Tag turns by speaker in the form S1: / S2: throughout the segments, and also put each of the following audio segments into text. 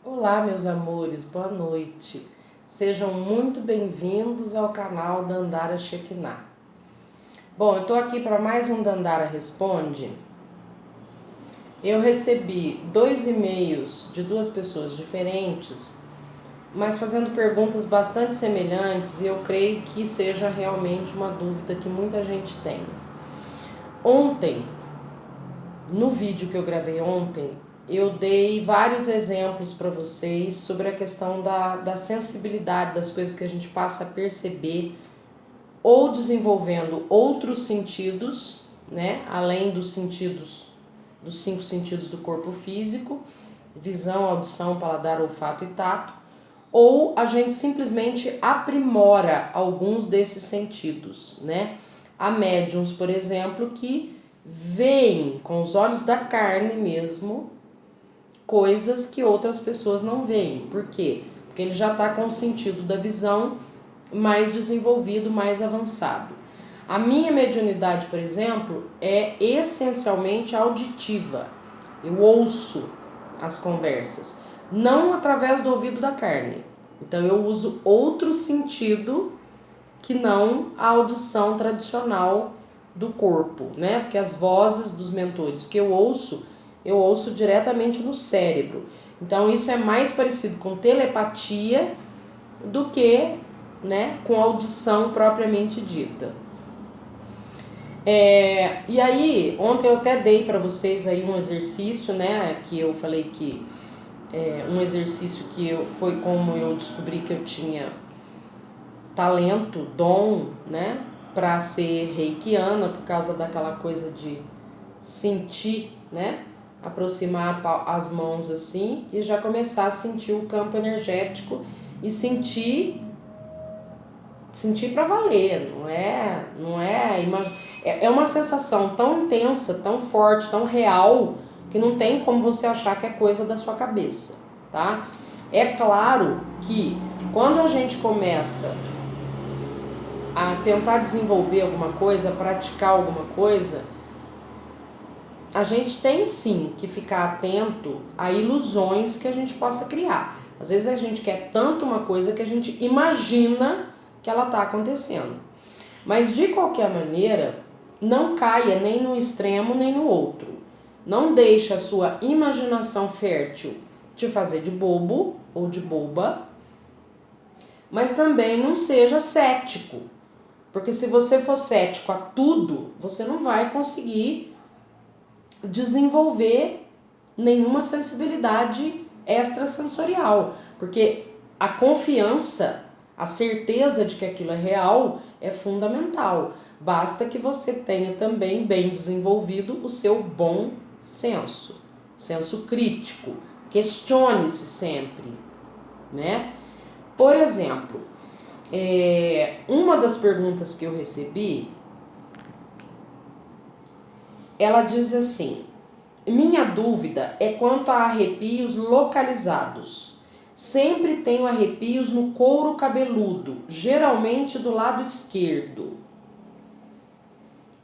S1: Olá, meus amores, boa noite. Sejam muito bem-vindos ao canal Dandara Shekinah. Bom, eu tô aqui para mais um Dandara Responde. Eu recebi 2 e-mails de 2 pessoas diferentes, mas fazendo perguntas bastante semelhantes, e eu creio que seja realmente uma dúvida que muita gente tem. Ontem, no vídeo que eu gravei ontem, eu dei vários exemplos para vocês sobre a questão da sensibilidade das coisas que a gente passa a perceber ou desenvolvendo outros sentidos, né, além dos dos 5 sentidos do corpo físico, visão, audição, paladar, olfato e tato, ou a gente simplesmente aprimora alguns desses sentidos, né? Há médiums, por exemplo, que veem com os olhos da carne mesmo coisas que outras pessoas não veem. Por quê? Porque ele já está com o sentido da visão mais desenvolvido, mais avançado. A minha mediunidade, por exemplo, é essencialmente auditiva. Eu ouço as conversas, não através do ouvido da carne. Então eu uso outro sentido que não a audição tradicional do corpo, né? Porque as vozes dos mentores que eu ouço diretamente no cérebro. Então isso é mais parecido com telepatia do que, né, com audição propriamente dita. E aí, ontem eu até dei para vocês aí um exercício, né, que eu falei que um exercício que foi como eu descobri que eu tinha talento, dom, né, para ser reikiana, por causa daquela coisa de sentir, né, aproximar as mãos assim e já começar a sentir o campo energético e sentir para valer, é uma sensação tão intensa, tão forte, tão real que não tem como você achar que é coisa da sua cabeça, tá? É claro que quando a gente começa a tentar desenvolver alguma coisa, praticar alguma coisa, a gente tem sim que ficar atento a ilusões que a gente possa criar. Às vezes a gente quer tanto uma coisa que a gente imagina que ela está acontecendo. Mas de qualquer maneira, não caia nem no extremo nem no outro. Não deixe a sua imaginação fértil te fazer de bobo ou de boba, mas também não seja cético. Porque se você for cético a tudo, você não vai conseguir desenvolver nenhuma sensibilidade extrasensorial, porque a confiança, a certeza de que aquilo é real é fundamental. Basta que você tenha também bem desenvolvido o seu bom senso, senso crítico. Questione-se sempre, né? Por exemplo, uma das perguntas que eu recebi, ela diz assim: minha dúvida é quanto a arrepios localizados. Sempre tenho arrepios no couro cabeludo, geralmente do lado esquerdo.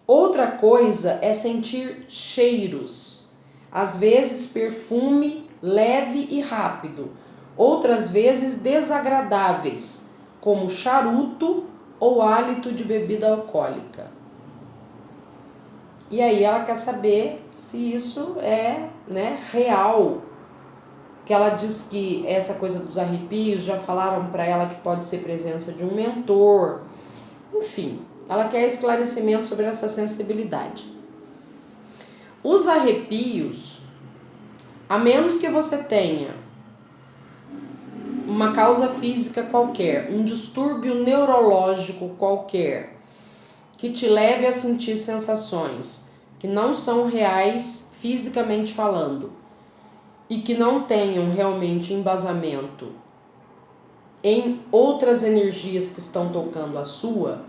S1: Outra coisa é sentir cheiros, às vezes perfume leve e rápido, outras vezes desagradáveis, como charuto ou hálito de bebida alcoólica. E aí ela quer saber se isso é, né, real. Que ela diz que essa coisa dos arrepios, já falaram para ela que pode ser presença de um mentor. Enfim, ela quer esclarecimento sobre essa sensibilidade. Os arrepios, a menos que você tenha uma causa física qualquer, um distúrbio neurológico qualquer, que te leve a sentir sensações que não são reais fisicamente falando e que não tenham realmente embasamento em outras energias que estão tocando a sua,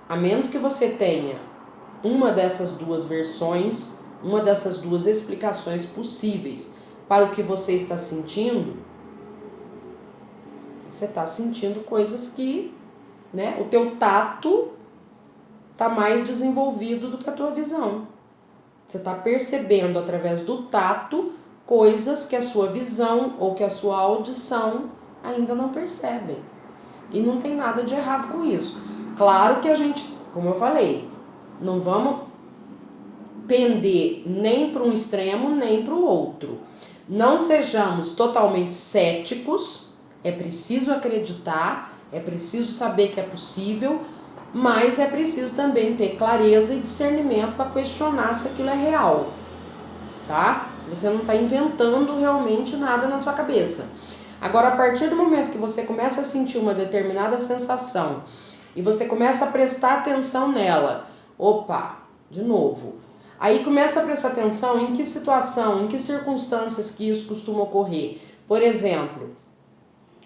S1: a menos que você tenha uma dessas duas versões, uma dessas duas explicações possíveis para o que você está sentindo, você está sentindo coisas que, né, o teu tato está mais desenvolvido do que a tua visão. Você está percebendo através do tato coisas que a sua visão ou que a sua audição ainda não percebem. E não tem nada de errado com isso. Claro que a gente, como eu falei, não vamos pender nem para um extremo nem para o outro. Não sejamos totalmente céticos, é preciso acreditar, é preciso saber que é possível, mas é preciso também ter clareza e discernimento para questionar se aquilo é real, tá? Se você não está inventando realmente nada na sua cabeça. Agora, a partir do momento que você começa a sentir uma determinada sensação e você começa a prestar atenção nela, opa, de novo. Aí começa a prestar atenção em que situação, em que circunstâncias que isso costuma ocorrer. Por exemplo,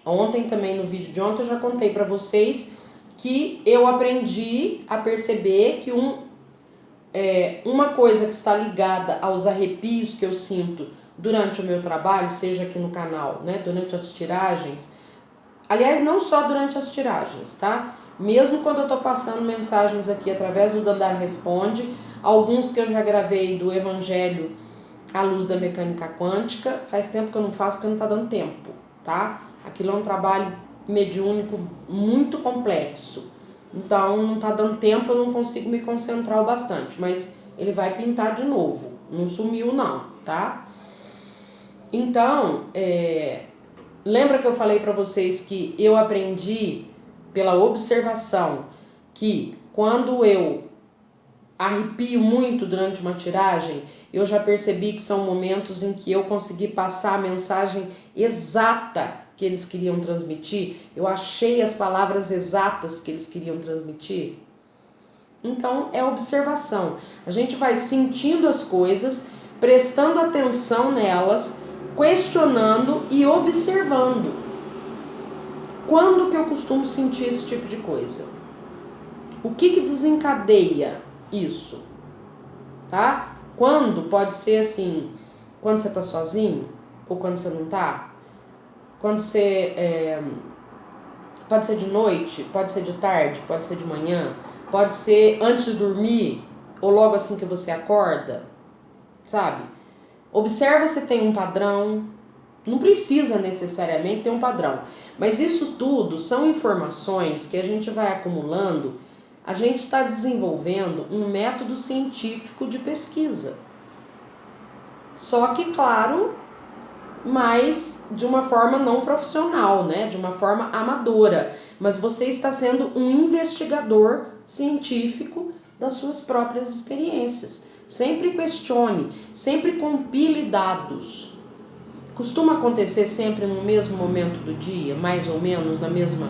S1: ontem também no vídeo de ontem eu já contei para vocês que eu aprendi a perceber que uma coisa que está ligada aos arrepios que eu sinto durante o meu trabalho, seja aqui no canal, né, durante as tiragens, aliás, não só durante as tiragens, tá? Mesmo quando eu tô passando mensagens aqui através do Dandara Responde, alguns que eu já gravei do Evangelho à Luz da Mecânica Quântica, faz tempo que eu não faço porque não tá dando tempo, tá? Aquilo é um trabalho mediúnico muito complexo, então não tá dando tempo, eu não consigo me concentrar o bastante, mas ele vai pintar de novo, não sumiu não, tá? Então, lembra que eu falei para vocês que eu aprendi pela observação que quando eu arrepio muito durante uma tiragem, eu já percebi que são momentos em que eu consegui passar a mensagem exata que eles queriam transmitir, eu achei as palavras exatas que eles queriam transmitir. Então, é observação. A gente vai sentindo as coisas, prestando atenção nelas, questionando e observando. Quando que eu costumo sentir esse tipo de coisa? O que desencadeia isso? Tá? Quando pode ser assim, quando você tá sozinho ou quando você não tá? Quando você pode ser de noite, pode ser de tarde, pode ser de manhã, pode ser antes de dormir ou logo assim que você acorda, sabe? Observa se tem um padrão. Não precisa necessariamente ter um padrão, mas isso tudo são informações que a gente vai acumulando. A gente está desenvolvendo um método científico de pesquisa. Só que, claro, mas de uma forma não profissional, né? De uma forma amadora. Mas você está sendo um investigador científico das suas próprias experiências. Sempre questione, sempre compile dados. Costuma acontecer sempre no mesmo momento do dia, mais ou menos na mesma,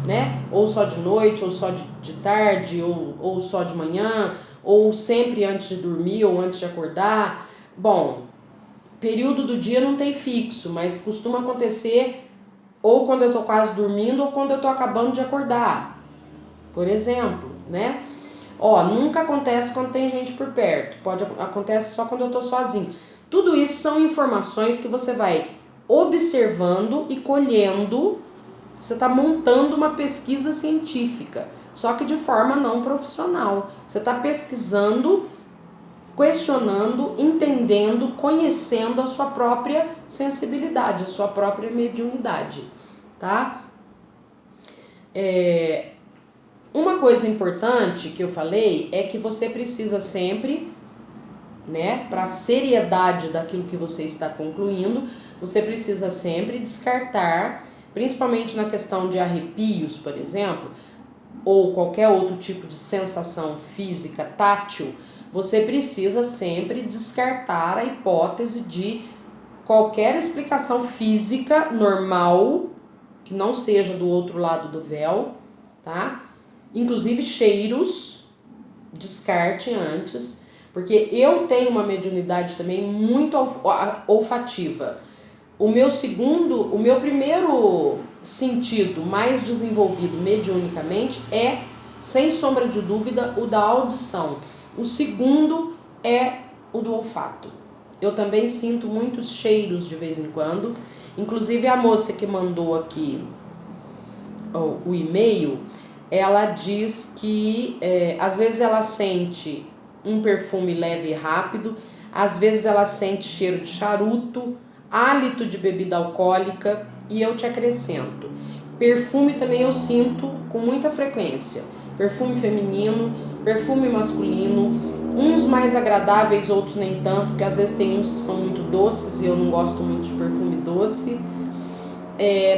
S1: né? Ou só de noite, ou só de tarde, ou só de manhã, ou sempre antes de dormir ou antes de acordar. Bom, período do dia não tem fixo, mas costuma acontecer ou quando eu tô quase dormindo ou quando eu tô acabando de acordar, por exemplo, né? Nunca acontece quando tem gente por perto, acontece só quando eu tô sozinho. Tudo isso são informações que você vai observando e colhendo. Você está montando uma pesquisa científica, só que de forma não profissional. Você está pesquisando, questionando, entendendo, conhecendo a sua própria sensibilidade, a sua própria mediunidade, tá? Uma coisa importante que eu falei é que você precisa sempre, né, para a seriedade daquilo que você está concluindo, você precisa sempre descartar, principalmente na questão de arrepios, por exemplo, ou qualquer outro tipo de sensação física tátil, você precisa sempre descartar a hipótese de qualquer explicação física normal, que não seja do outro lado do véu, tá? Inclusive cheiros, descarte antes. Porque eu tenho uma mediunidade também muito olfativa. O meu primeiro sentido mais desenvolvido mediunicamente é, sem sombra de dúvida, o da audição. O segundo é o do olfato. Eu também sinto muitos cheiros de vez em quando. Inclusive a moça que mandou aqui o e-mail, ela diz que às vezes ela sente um perfume leve e rápido, às vezes ela sente cheiro de charuto, hálito de bebida alcoólica, e eu te acrescento. Perfume também eu sinto com muita frequência. Perfume feminino, perfume masculino, uns mais agradáveis, outros nem tanto, porque às vezes tem uns que são muito doces e eu não gosto muito de perfume doce.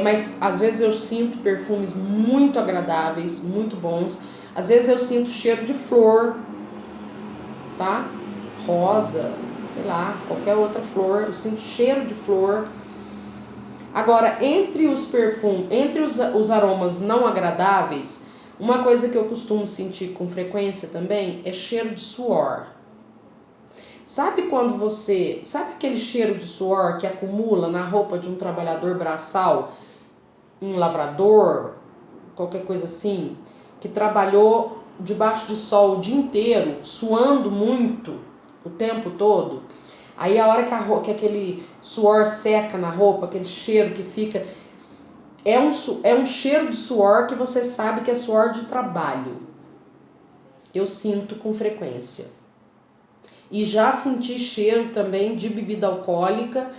S1: Mas às vezes eu sinto perfumes muito agradáveis, muito bons. Às vezes eu sinto cheiro de flor, tá? Rosa, sei lá, qualquer outra flor, eu sinto cheiro de flor. Agora, entre os perfumes, entre os aromas não agradáveis, uma coisa que eu costumo sentir com frequência também é cheiro de suor. Sabe sabe aquele cheiro de suor que acumula na roupa de um trabalhador braçal, um lavrador, qualquer coisa assim, que trabalhou debaixo de sol o dia inteiro, suando muito o tempo todo? Aí a hora que aquele suor seca na roupa, aquele cheiro que fica... É um cheiro de suor que você sabe que é suor de trabalho. Eu sinto com frequência. E já senti cheiro também de bebida alcoólica.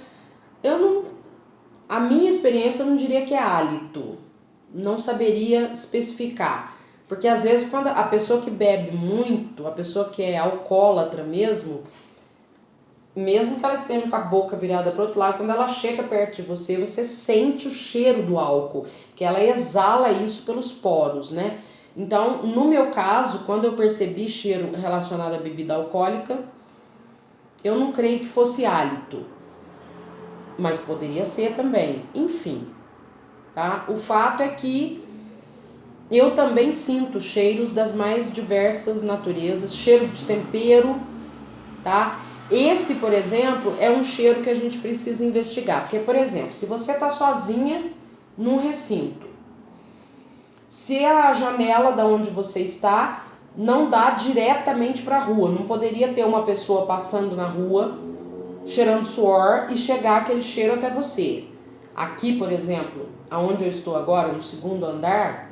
S1: A minha experiência eu não diria que é hálito. Não saberia especificar. Porque às vezes quando a pessoa que bebe muito, a pessoa que é alcoólatra mesmo que ela esteja com a boca virada para o outro lado, quando ela chega perto de você, você sente o cheiro do álcool, que ela exala isso pelos poros, né? Então, no meu caso, quando eu percebi cheiro relacionado à bebida alcoólica, eu não creio que fosse hálito, mas poderia ser também, enfim, tá? O fato é que eu também sinto cheiros das mais diversas naturezas, cheiro de tempero, tá? Esse, por exemplo, é um cheiro que a gente precisa investigar. Porque, por exemplo, se você está sozinha num recinto, se a janela da onde você está não dá diretamente para a rua, não poderia ter uma pessoa passando na rua, cheirando suor e chegar aquele cheiro até você. Aqui, por exemplo, aonde eu estou agora, no segundo andar,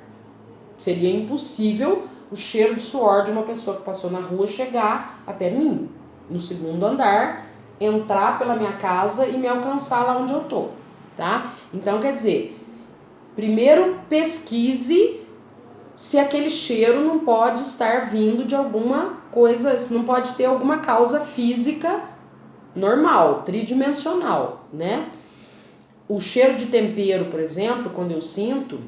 S1: seria impossível o cheiro de suor de uma pessoa que passou na rua chegar até mim. No segundo andar, entrar pela minha casa e me alcançar lá onde eu tô, tá? Então, quer dizer, primeiro pesquise se aquele cheiro não pode estar vindo de alguma coisa, se não pode ter alguma causa física normal, tridimensional, né? O cheiro de tempero, por exemplo, quando eu sinto,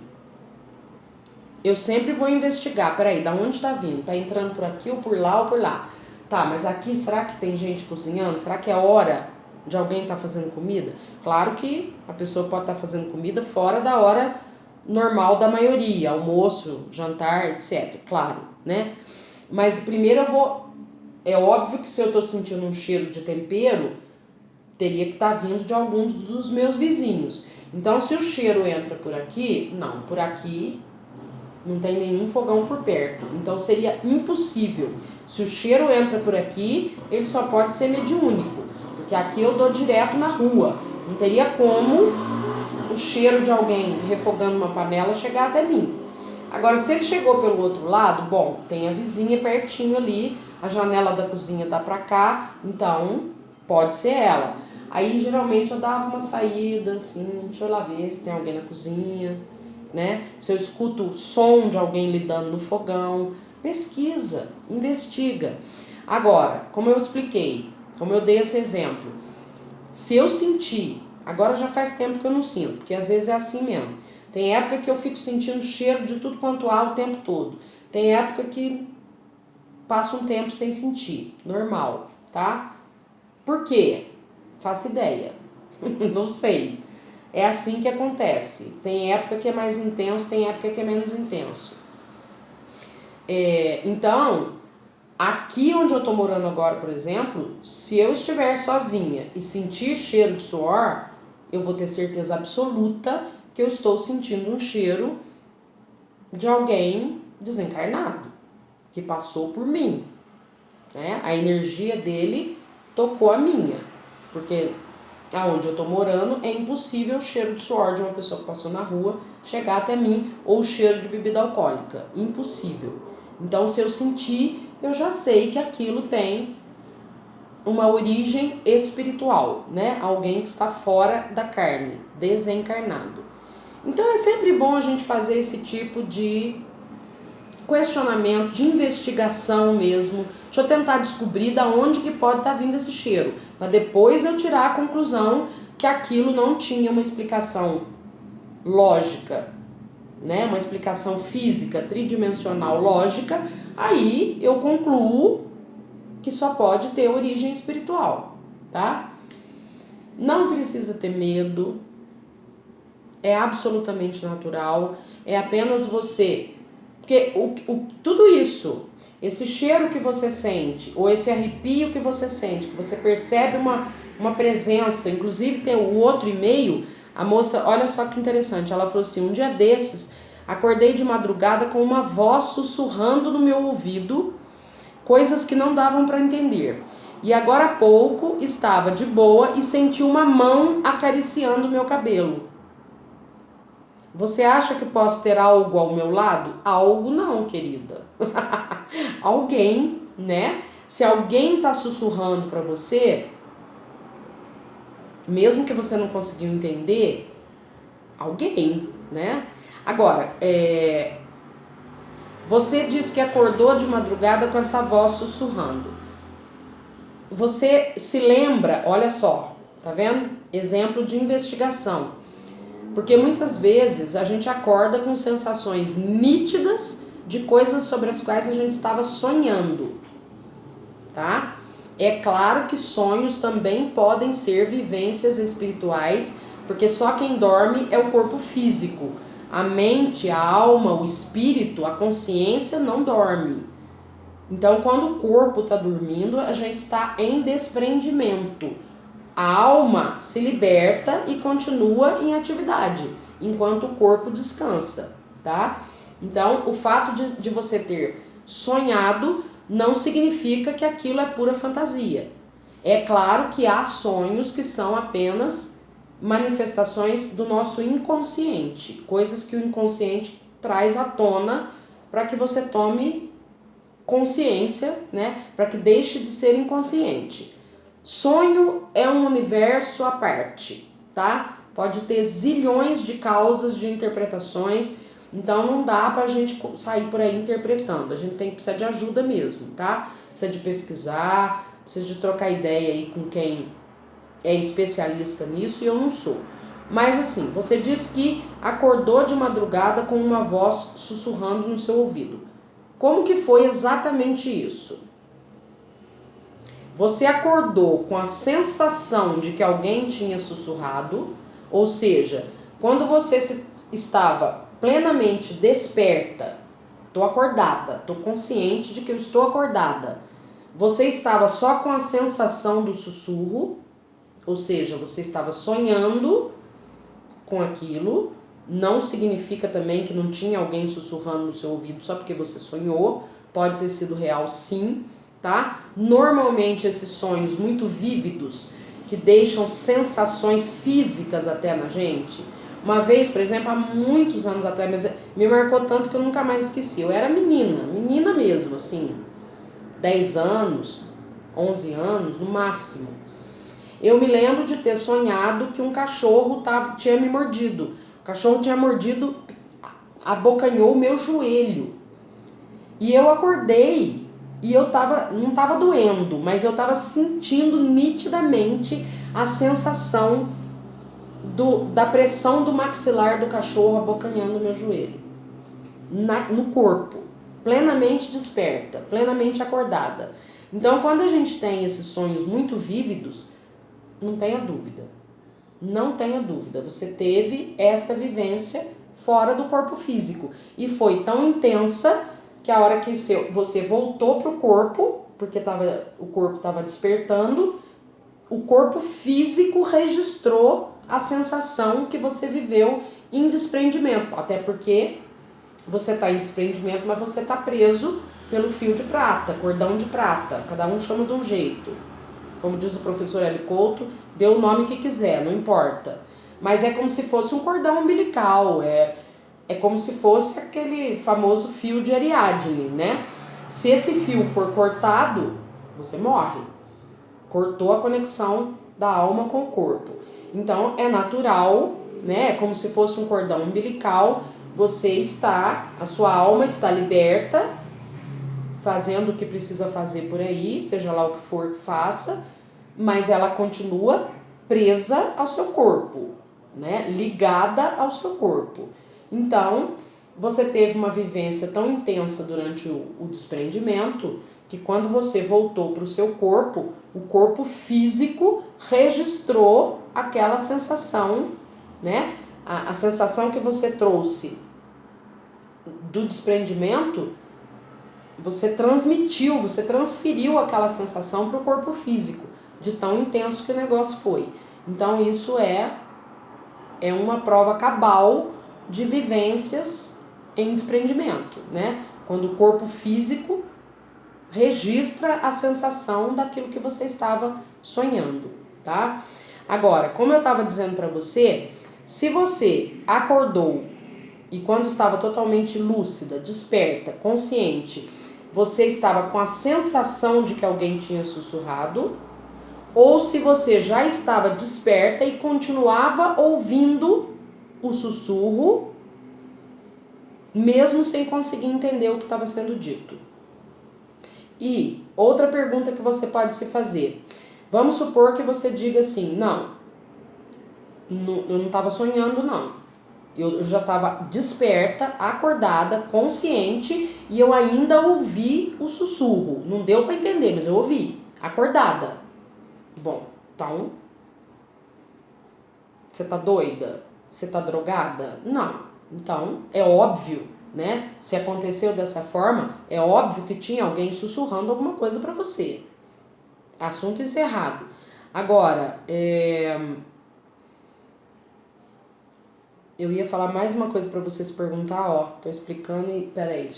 S1: eu sempre vou investigar, peraí, da onde tá vindo? Tá entrando por aqui ou por lá ou por lá? Tá, mas aqui será que tem gente cozinhando? Será que é hora de alguém estar fazendo comida? Claro que a pessoa pode estar fazendo comida fora da hora normal da maioria, almoço, jantar, etc. Claro, né? Mas primeiro é óbvio que se eu tô sentindo um cheiro de tempero, teria que estar vindo de alguns dos meus vizinhos. Então, se o cheiro entra por aqui, não, por aqui não tem nenhum fogão por perto. Então seria impossível. Se o cheiro entra por aqui, ele só pode ser mediúnico. Porque aqui eu dou direto na rua. Não teria como o cheiro de alguém refogando uma panela chegar até mim. Agora, se ele chegou pelo outro lado, bom, tem a vizinha pertinho ali, a janela da cozinha dá pra cá, então pode ser ela. Aí geralmente eu dava uma saída assim, deixa eu lá ver se tem alguém na cozinha, né? Se eu escuto o som de alguém lidando no fogão, pesquisa, investiga. Agora, como eu expliquei, como eu dei esse exemplo, se eu sentir, agora já faz tempo que eu não sinto, porque às vezes é assim mesmo. Tem época que eu fico sentindo cheiro de tudo quanto há o tempo todo. Tem época que passa um tempo sem sentir, normal, tá? Por quê? Faço ideia, não sei. É assim que acontece. Tem época que é mais intenso, tem época que é menos intenso. Então, aqui onde eu tô morando agora, por exemplo, se eu estiver sozinha e sentir cheiro de suor, eu vou ter certeza absoluta que eu estou sentindo um cheiro de alguém desencarnado, que passou por mim, né? A energia dele tocou a minha, porque aonde eu tô morando é impossível o cheiro de suor de uma pessoa que passou na rua chegar até mim, ou o cheiro de bebida alcoólica, impossível. Então, se eu sentir, eu já sei que aquilo tem uma origem espiritual, né? Alguém que está fora da carne, desencarnado. Então é sempre bom a gente fazer esse tipo de questionamento, de investigação mesmo. Deixa eu tentar descobrir da onde que pode estar vindo esse cheiro, para depois eu tirar a conclusão que aquilo não tinha uma explicação lógica, né? Uma explicação física, tridimensional, lógica. Aí eu concluo que só pode ter origem espiritual, tá? Não precisa ter medo, é absolutamente natural, é apenas você. Porque tudo isso, esse cheiro que você sente, ou esse arrepio que você sente, que você percebe uma presença, inclusive tem o outro e-mail, a moça, olha só que interessante, ela falou assim, um dia desses, acordei de madrugada com uma voz sussurrando no meu ouvido, coisas que não davam para entender. E agora há pouco estava de boa e senti uma mão acariciando o meu cabelo. Você acha que posso ter algo ao meu lado? Algo não, querida. Alguém, né? Se alguém está sussurrando para você, mesmo que você não conseguiu entender, alguém, né? Agora, você disse que acordou de madrugada com essa voz sussurrando. Você se lembra, olha só, tá vendo? Exemplo de investigação. Porque muitas vezes a gente acorda com sensações nítidas de coisas sobre as quais a gente estava sonhando, tá? É claro que sonhos também podem ser vivências espirituais, porque só quem dorme é o corpo físico. A mente, a alma, o espírito, a consciência não dorme. Então, quando o corpo está dormindo, a gente está em desprendimento. A alma se liberta e continua em atividade, enquanto o corpo descansa, tá? Então, o fato de você ter sonhado não significa que aquilo é pura fantasia. É claro que há sonhos que são apenas manifestações do nosso inconsciente, coisas que o inconsciente traz à tona para que você tome consciência, né? Para que deixe de ser inconsciente. Sonho é um universo à parte, tá? Pode ter zilhões de causas, de interpretações, então não dá pra gente sair por aí interpretando, a gente tem que precisar de ajuda mesmo, tá? Precisa de pesquisar, precisa de trocar ideia aí com quem é especialista nisso, e eu não sou. Mas assim, você diz que acordou de madrugada com uma voz sussurrando no seu ouvido. Como que foi exatamente isso? Você acordou com a sensação de que alguém tinha sussurrado, ou seja, quando você estava plenamente desperta, estou acordada, estou consciente de que eu estou acordada, você estava só com a sensação do sussurro, ou seja, você estava sonhando com aquilo, não significa também que não tinha alguém sussurrando no seu ouvido só porque você sonhou, pode ter sido real sim, tá? Normalmente esses sonhos muito vívidos, que deixam sensações físicas até na gente. Uma vez, por exemplo, há muitos anos atrás, mas me marcou tanto que eu nunca mais esqueci. Eu era menina mesmo, assim, 10 anos, 11 anos, no máximo. Eu me lembro de ter sonhado que um cachorro tinha me mordido. O cachorro tinha mordido, abocanhou o meu joelho. E eu acordei e não tava doendo, mas eu tava sentindo nitidamente a sensação da pressão do maxilar do cachorro abocanhando o meu joelho. No corpo, plenamente desperta, plenamente acordada. Então, quando a gente tem esses sonhos muito vívidos, não tenha dúvida. Não tenha dúvida, você teve esta vivência fora do corpo físico. E foi tão intensa que a hora que você voltou pro corpo, porque o corpo estava despertando, o corpo físico registrou a sensação que você viveu em desprendimento. Até porque você está em desprendimento, mas você está preso pelo fio de prata, cordão de prata. Cada um chama de um jeito. Como diz o professor Hélio Couto, dê o nome que quiser, não importa. Mas é como se fosse um cordão umbilical, é como se fosse aquele famoso fio de Ariadne, né? Se esse fio for cortado, você morre. Cortou a conexão da alma com o corpo. Então é natural, né? É como se fosse um cordão umbilical. A sua alma está liberta, fazendo o que precisa fazer por aí, seja lá o que for que faça, mas ela continua presa ao seu corpo, né? Ligada ao seu corpo. Então, você teve uma vivência tão intensa durante o desprendimento que quando você voltou para o seu corpo, o corpo físico registrou aquela sensação, né? A sensação que você trouxe do desprendimento, você transferiu aquela sensação para o corpo físico, de tão intenso que o negócio foi. Então isso é uma prova cabal de vivências em desprendimento, né? Quando o corpo físico registra a sensação daquilo que você estava sonhando, tá? Agora, como eu estava dizendo para você, se você acordou e quando estava totalmente lúcida, desperta, consciente, você estava com a sensação de que alguém tinha sussurrado, ou se você já estava desperta e continuava ouvindo o sussurro, mesmo sem conseguir entender o que estava sendo dito. E outra pergunta que você pode se fazer. Vamos supor que você diga assim, não, eu não estava sonhando não. Eu já estava desperta, acordada, consciente e eu ainda ouvi o sussurro. Não deu para entender, mas eu ouvi, acordada. Bom, então, você tá doida? Você tá drogada? Não. Então, é óbvio, né? Se aconteceu dessa forma, é óbvio que tinha alguém sussurrando alguma coisa para você. Assunto encerrado. Agora, eu ia falar mais uma coisa para você se perguntar, ó. Tô explicando e... Peraí,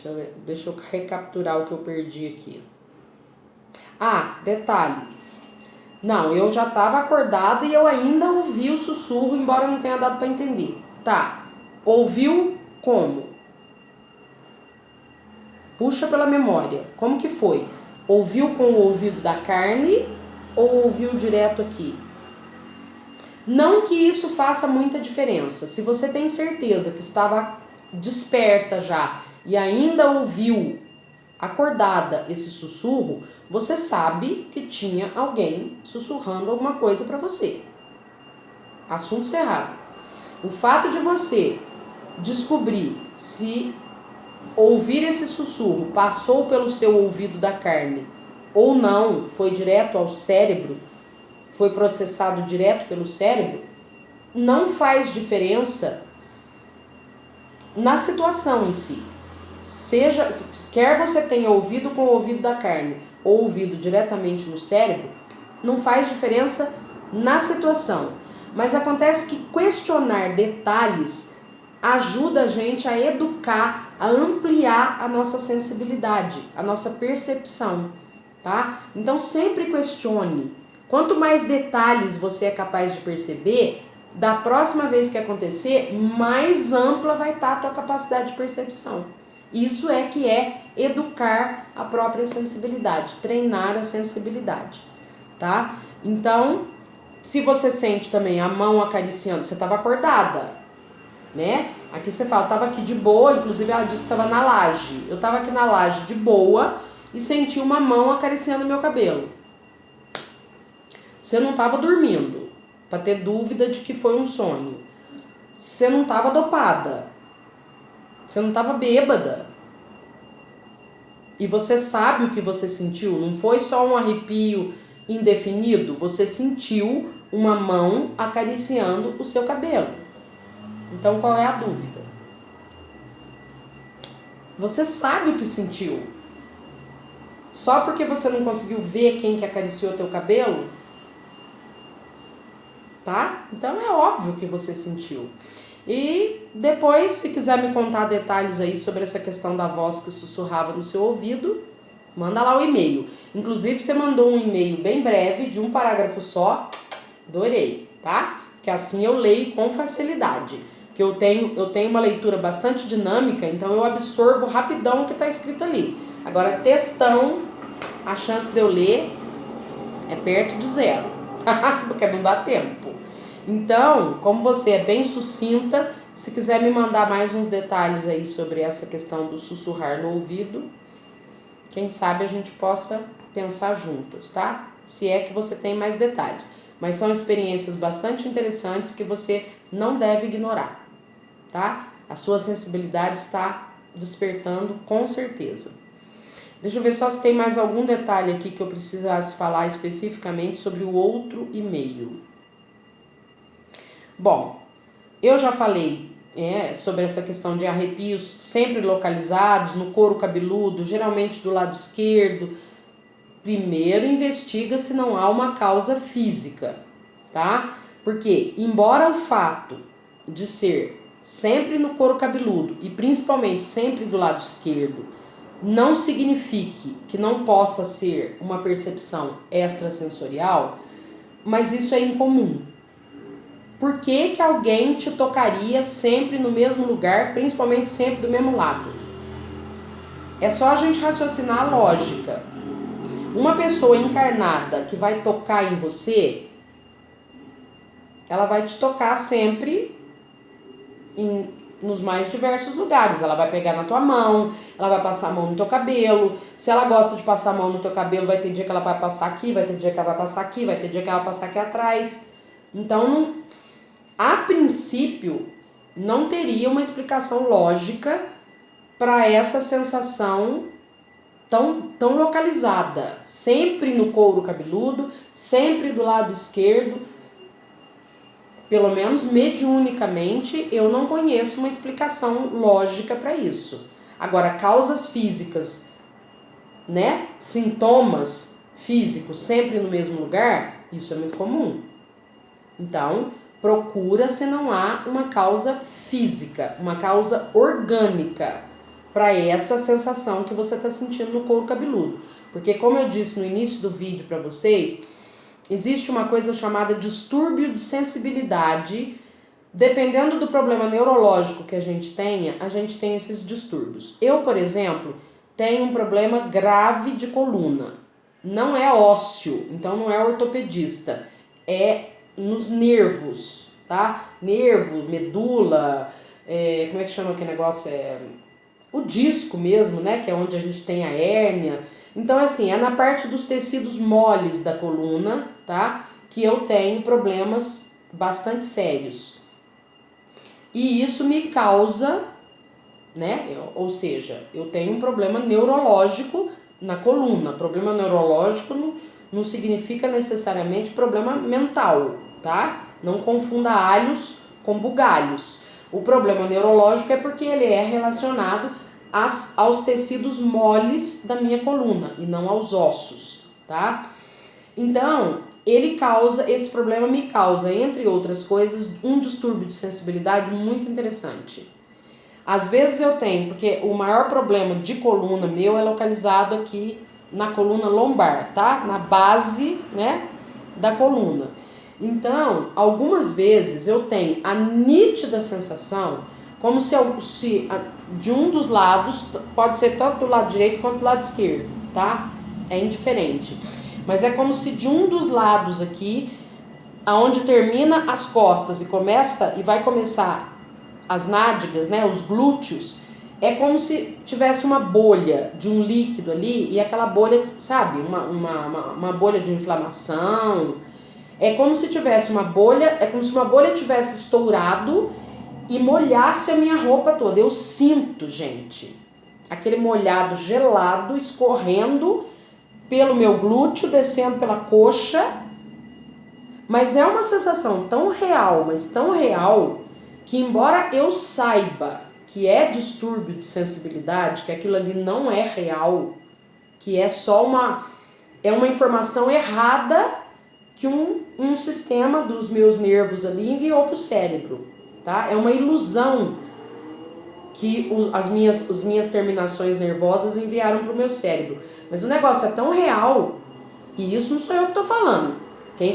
S1: deixa eu recapturar o que eu perdi aqui. Ah, detalhe. Não, eu já estava acordada e eu ainda ouvi o sussurro, embora não tenha dado para entender. Tá, ouviu como? Puxa pela memória. Como que foi? Ouviu com o ouvido da carne ou ouviu direto aqui? Não que isso faça muita diferença. Se você tem certeza que estava desperta já e ainda ouviu acordada esse sussurro, você sabe que tinha alguém sussurrando alguma coisa para você. Assunto encerrado. O fato de você descobrir se ouvir esse sussurro passou pelo seu ouvido da carne ou não, foi direto ao cérebro, foi processado direto pelo cérebro, não faz diferença na situação em si. Quer você tenha ouvido com o ouvido da carne ou ouvido diretamente no cérebro, não faz diferença na situação. Mas acontece que questionar detalhes ajuda a gente a educar, a ampliar a nossa sensibilidade, a nossa percepção, tá? Então sempre questione. Quanto mais detalhes você é capaz de perceber, da próxima vez que acontecer, mais ampla vai estar a tua capacidade de percepção. Isso é que é educar a própria sensibilidade, treinar a sensibilidade, tá? Então, se você sente também a mão acariciando, você estava acordada, né? Aqui você fala, eu estava aqui de boa, inclusive ela disse que estava na laje. Eu estava aqui na laje de boa e senti uma mão acariciando meu cabelo. Você não estava dormindo, para ter dúvida de que foi um sonho. Você não estava dopada. Você não estava bêbada. E você sabe o que você sentiu. Não foi só um arrepio indefinido. Você sentiu uma mão acariciando o seu cabelo. Então qual é a dúvida? Você sabe o que sentiu. Só porque você não conseguiu ver quem que acariciou teu cabelo, tá? Então é óbvio que você sentiu. E depois, se quiser me contar detalhes aí sobre essa questão da voz que sussurrava no seu ouvido, manda lá o e-mail. Inclusive, você mandou um e-mail bem breve, de um parágrafo só, adorei, tá? Que assim eu leio com facilidade. Que eu tenho uma leitura bastante dinâmica, então eu absorvo rapidão o que está escrito ali. Agora, textão, a chance de eu ler É perto de zero, porque não dá tempo. Então, como você é bem sucinta, se quiser me mandar mais uns detalhes aí sobre essa questão do sussurrar no ouvido, quem sabe a gente possa pensar juntas, tá? Se é que você tem mais detalhes. Mas são experiências bastante interessantes que você não deve ignorar, tá? A sua sensibilidade está despertando com certeza. Deixa eu ver só se tem mais algum detalhe aqui que eu precisasse falar especificamente sobre o outro e-mail. Bom, eu já falei sobre essa questão de arrepios sempre localizados no couro cabeludo, geralmente do lado esquerdo. Primeiro investiga se não há uma causa física, tá? Porque, embora o fato de ser sempre no couro cabeludo e principalmente sempre do lado esquerdo, não signifique que não possa ser uma percepção extrasensorial, mas isso é incomum. Por que que alguém te tocaria sempre no mesmo lugar, principalmente sempre do mesmo lado? É só a gente raciocinar a lógica. Uma pessoa encarnada que vai tocar em você, ela vai te tocar sempre nos mais diversos lugares. Ela vai pegar na tua mão, ela vai passar a mão no teu cabelo. Se ela gosta de passar a mão no teu cabelo, vai ter dia que ela vai passar aqui, vai ter dia que ela vai passar aqui, vai ter dia que ela vai passar aqui atrás. Então, a princípio, não teria uma explicação lógica para essa sensação tão localizada, sempre no couro cabeludo, sempre do lado esquerdo. Pelo menos mediunicamente, eu não conheço uma explicação lógica para isso. Agora, causas físicas, né? Sintomas físicos sempre no mesmo lugar, isso é muito comum. Então, procura se não há uma causa física, uma causa orgânica para essa sensação que você está sentindo no couro cabeludo. Porque, como eu disse no início do vídeo para vocês, existe uma coisa chamada distúrbio de sensibilidade. Dependendo do problema neurológico que a gente tem esses distúrbios. Eu, por exemplo, tenho um problema grave de coluna. Não é ósseo, então não é ortopedista. É nos nervos, tá? Nervo, medula, como é que chama aquele negócio? O disco mesmo, né? Que é onde a gente tem a hérnia. Então, assim, é na parte dos tecidos moles da coluna, tá? Que eu tenho problemas bastante sérios. E isso me causa, né? Ou seja, eu tenho um problema neurológico na coluna. Problema neurológico não significa necessariamente problema mental, tá? Não confunda alhos com bugalhos. O problema neurológico é porque ele é relacionado aos tecidos moles da minha coluna e não aos ossos, tá? Então, esse problema me causa, entre outras coisas, um distúrbio de sensibilidade muito interessante. Às vezes eu tenho, porque o maior problema de coluna meu é localizado aqui na coluna lombar, tá? Na base, né, da coluna. Então, algumas vezes eu tenho a nítida sensação, como se de um dos lados, pode ser tanto do lado direito quanto do lado esquerdo, tá? É indiferente. Mas é como se de um dos lados aqui, aonde termina as costas e vai começar as nádegas, né, os glúteos, é como se tivesse uma bolha de um líquido ali, e aquela bolha, sabe, uma bolha de inflamação. É como se tivesse uma bolha, é como se uma bolha tivesse estourado e molhasse a minha roupa toda. Eu sinto, gente, aquele molhado gelado escorrendo pelo meu glúteo, descendo pela coxa. Mas é uma sensação tão real, mas tão real, que embora eu saiba que é distúrbio de sensibilidade, que aquilo ali não é real, que é só uma informação errada que um sistema dos meus nervos ali enviou para o cérebro, tá? É uma ilusão que as minhas terminações nervosas enviaram para o meu cérebro. Mas o negócio é tão real, e isso não sou eu que estou falando. Quem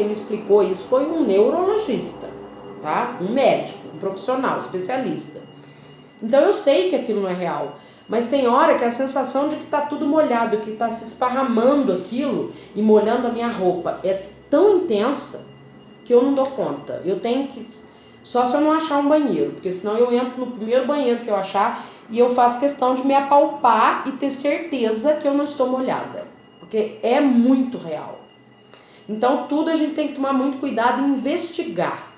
S1: me explicou isso foi um neurologista, tá? Um médico, um profissional, especialista. Então eu sei que aquilo não é real, Mas tem hora que a sensação de que tá tudo molhado, que tá se esparramando aquilo e molhando a minha roupa é tão intensa que eu não dou conta. Eu tenho que... Só se eu não achar um banheiro, porque senão eu entro no primeiro banheiro que eu achar e eu faço questão de me apalpar e ter certeza que eu não estou molhada. Porque é muito real. Então tudo a gente tem que tomar muito cuidado e investigar.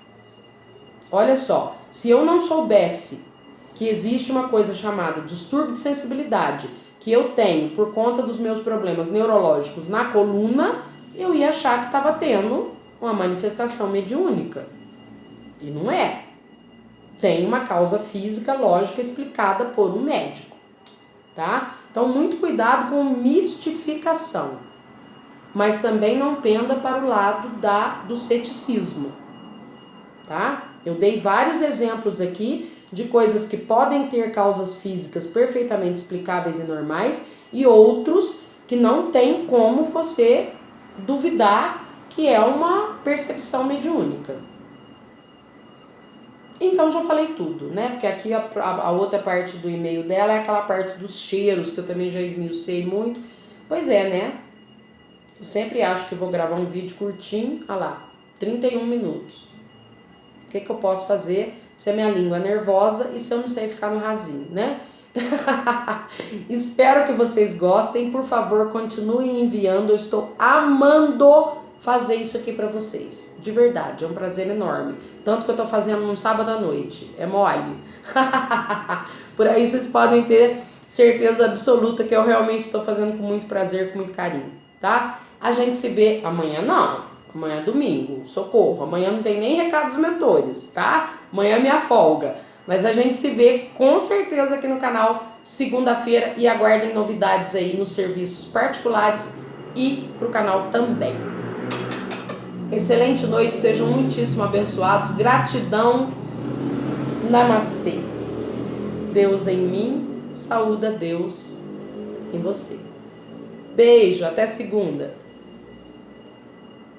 S1: Olha só, se eu não soubesse que existe uma coisa chamada distúrbio de sensibilidade, que eu tenho por conta dos meus problemas neurológicos na coluna, eu ia achar que estava tendo uma manifestação mediúnica. E não é. Tem uma causa física, lógica, explicada por um médico, tá? Então, muito cuidado com mistificação, mas também não penda para o lado do ceticismo, tá? Eu dei vários exemplos aqui de coisas que podem ter causas físicas perfeitamente explicáveis e normais e outros que não tem como você duvidar que é uma percepção mediúnica. Então já falei tudo, né? Porque aqui a outra parte do e-mail dela é aquela parte dos cheiros, que eu também já esmiucei muito. Pois é, né? Eu sempre acho que vou gravar um vídeo curtinho, olha lá, 31 minutos. O que eu posso fazer se a minha língua é nervosa e se eu não sei ficar no rasinho, né? Espero que vocês gostem. Por favor, continuem enviando. Eu estou amando fazer isso aqui pra vocês. De verdade, é um prazer enorme. Tanto que eu tô fazendo num sábado à noite. É mole. Por aí vocês podem ter certeza absoluta que eu realmente estou fazendo com muito prazer, com muito carinho, tá? A gente se vê amanhã, não. Amanhã é domingo, socorro. Amanhã não tem nem recado dos mentores, tá? Amanhã é minha folga. Mas a gente se vê com certeza aqui no canal segunda-feira e aguardem novidades aí nos serviços particulares e pro canal também. Excelente noite, sejam muitíssimo abençoados. Gratidão. Namastê. Deus em mim, saúde a Deus em você. Beijo, até segunda.